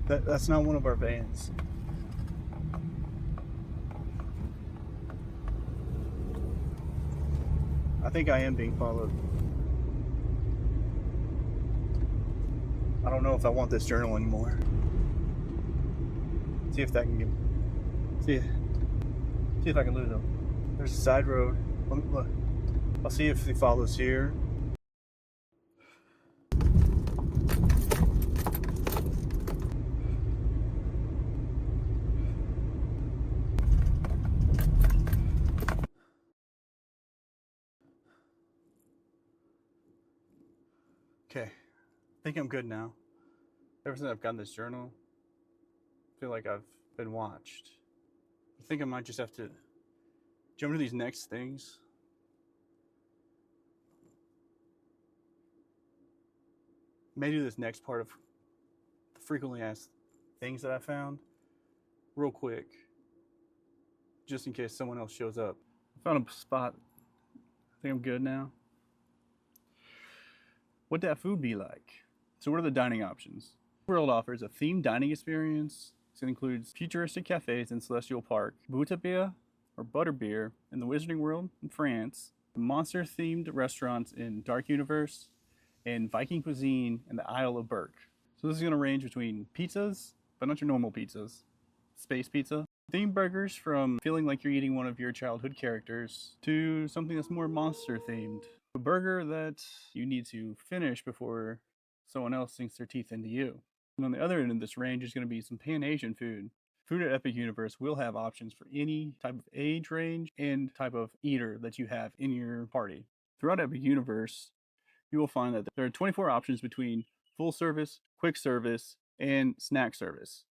That's not one of our vans. I think I am being followed. I don't know if I want this journal anymore. See if that can get. See if I can lose him. There's a side road. Look. I'll see if he follows here. Okay, I think I'm good now. Ever since I've gotten this journal, I feel like I've been watched. I think I might just have to jump into these next things. Maybe do this next part of the frequently asked things that I found real quick, just in case someone else shows up. I found a spot. I think I'm good now. What that food be like? So what are the dining options? The world offers a themed dining experience. It includes futuristic cafes in Celestial Park, Butterbeer or Butterbeer in the Wizarding World in France, monster-themed restaurants in Dark Universe, and Viking cuisine in the Isle of Berk. So this is going to range between pizzas, but not your normal pizzas, space pizza, themed burgers from feeling like you're eating one of your childhood characters to something that's more monster themed. A burger that you need to finish before someone else sinks their teeth into you. And on the other end of this range is going to be some Pan-Asian food. Food at Epic Universe will have options for any type of age range and type of eater that you have in your party. Throughout Epic Universe, you will find that there are 24 options between full service, quick service, and snack service,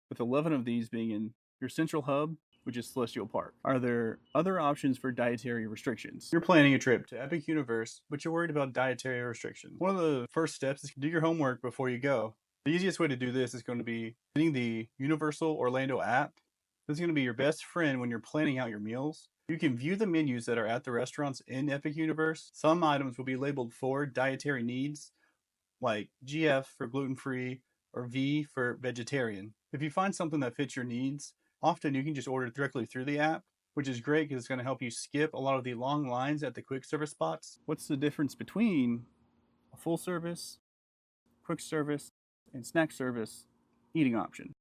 with 11 of these being in your central hub, which is Celestial Park. Are there other options for dietary restrictions? You're planning a trip to Epic Universe, but you're worried about dietary restrictions. One of the first steps is to do your homework before you go. The easiest way to do this is going to be getting the Universal Orlando app. This is going to be your best friend when you're planning out your meals. You can view the menus that are at the restaurants in Epic Universe. Some items will be labeled for dietary needs, like GF for gluten-free or V for vegetarian. If you find something that fits your needs, often you can just order directly through the app, which is great because it's going to help you skip a lot of the long lines at the quick service spots. What's the difference between a full service, quick service, and snack service eating option?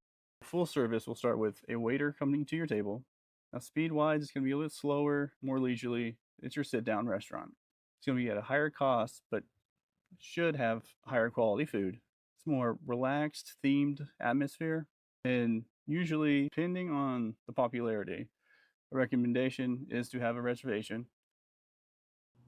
Full service will start with a waiter coming to your table. Now, speed wise, it's going to be a little slower, more leisurely. It's your sit down restaurant. It's going to be at a higher cost, but should have higher quality food. It's more relaxed, themed atmosphere, and usually, depending on the popularity, a recommendation is to have a reservation.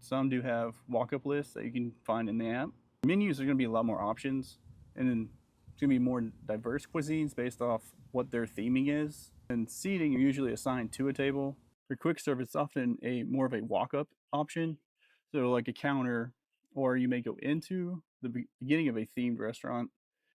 Some do have walk-up lists that you can find in the app. Menus are going to be a lot more options, and then it's going to be more diverse cuisines based off what their theming is. And seating, you're usually assigned to a table. For quick service, it's often a more of a walk-up option, so like a counter, or you may go into the beginning of a themed restaurant,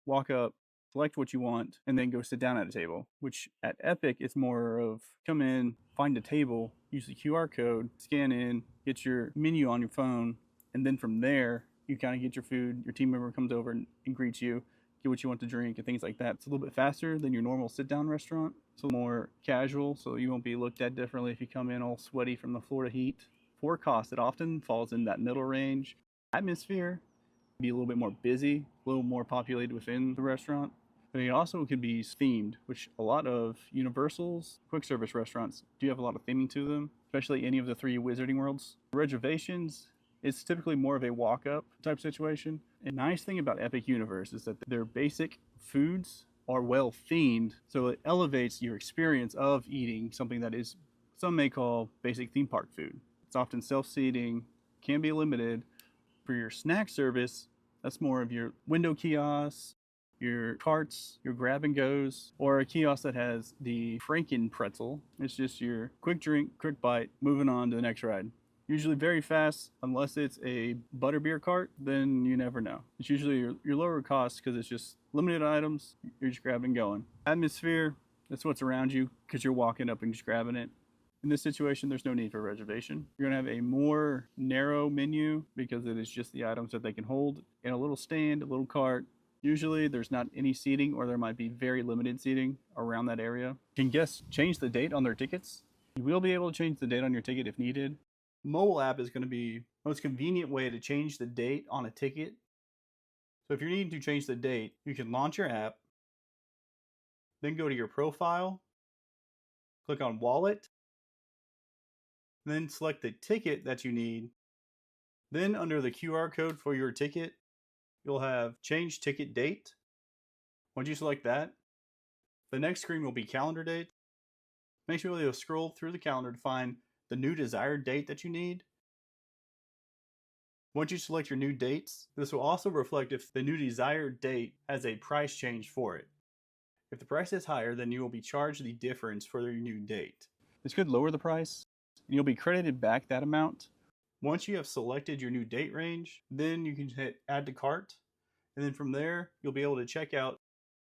walk up, select what you want, and then go sit down at a table. Which at Epic, it's more of come in, find a table, use the QR code, scan in, get your menu on your phone, and then from there, you kind of get your food. Your team member comes over and greets you, get what you want to drink, and things like that. It's a little bit faster than your normal sit down restaurant. It's a little more casual, so you won't be looked at differently if you come in all sweaty from the Florida heat. For cost, it often falls in that middle range. Atmosphere be a little bit more busy, a little more populated within the restaurant. But it also could be themed, which a lot of Universal's quick service restaurants do have a lot of theming to them, especially any of the 3 Wizarding Worlds. Reservations is typically more of a walk-up type situation. And the nice thing about Epic Universe is that their basic foods are well themed, so it elevates your experience of eating something that is some may call basic theme park food. It's often self-seating, can be limited. For your snack service, that's more of your window kiosks, your carts, your grab and goes, or a kiosk that has the Franken pretzel. It's just your quick drink, quick bite, moving on to the next ride. Usually very fast, unless it's a butterbeer cart, then you never know. It's usually your lower cost because it's just limited items, you're just grabbing going. Atmosphere, that's what's around you because you're walking up and just grabbing it. In this situation, there's no need for a reservation. You're going to have a more narrow menu because it is just the items that they can hold in a little stand, a little cart, Usually there's not any seating, or there might be very limited seating around that area. Can guests change the date on their tickets? You will be able to change the date on your ticket if needed. Mobile app is going to be the most convenient way to change the date on a ticket. So if you're needing to change the date, you can launch your app, then go to your profile, click on wallet, then select the ticket that you need. Then under the QR code for your ticket, you'll have change ticket date. Once you select that, the next screen will be calendar date. Make sure you'll scroll through the calendar to find the new desired date that you need. Once you select your new dates, this will also reflect if the new desired date has a price change for it. If the price is higher, then you will be charged the difference for your new date. This could lower the price, and you'll be credited back that amount. Once you have selected your new date range, then you can hit add to cart, and then from there, you'll be able to check out.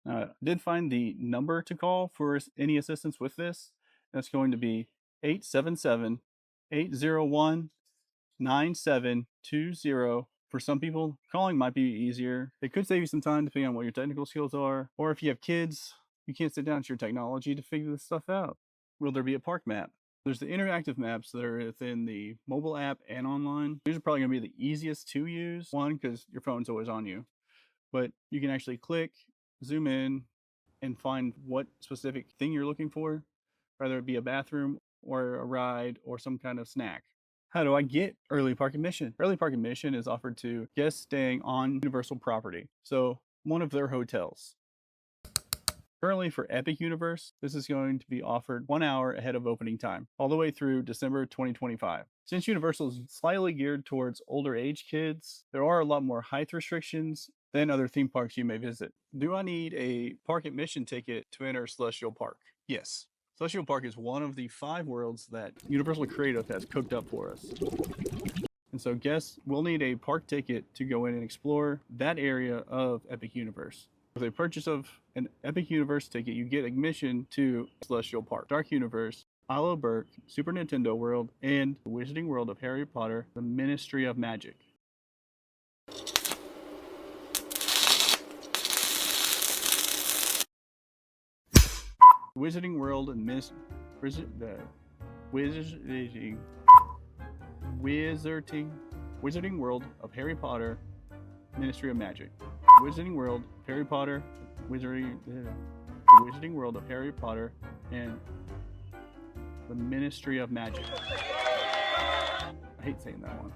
I did find the number to call for any assistance with this. That's going to be 877-801-9720. For some people, calling might be easier. It could save you some time depending on what your technical skills are. Or if you have kids, you can't sit down to your technology to figure this stuff out. Will there be a park map? There's the interactive maps that are within the mobile app and online. These are probably going to be the easiest to use. One, because your phone's always on you. But you can actually click, zoom in, and find what specific thing you're looking for, whether it be a bathroom or a ride or some kind of snack. How do I get early park admission? Early park admission is offered to guests staying on Universal property, so one of their hotels. Currently for Epic Universe, this is going to be offered 1 hour ahead of opening time, all the way through December 2025. Since Universal is slightly geared towards older age kids, there are a lot more height restrictions than other theme parks you may visit. Do I need a park admission ticket to enter Celestial Park? Yes. Celestial Park is one of the 5 worlds that Universal Creative has cooked up for us. And so guests will need a park ticket to go in and explore that area of Epic Universe. With a purchase of an Epic Universe ticket, you get admission to Celestial Park, Dark Universe, Isle of Berk, Super Nintendo World, and the Wizarding World of Harry Potter, the Ministry of Magic. Wizarding World and Wizarding World of Harry Potter, Ministry of Magic. Wizarding World, Harry Potter, Wizarding World of Harry Potter, and the Ministry of Magic. I hate saying that one.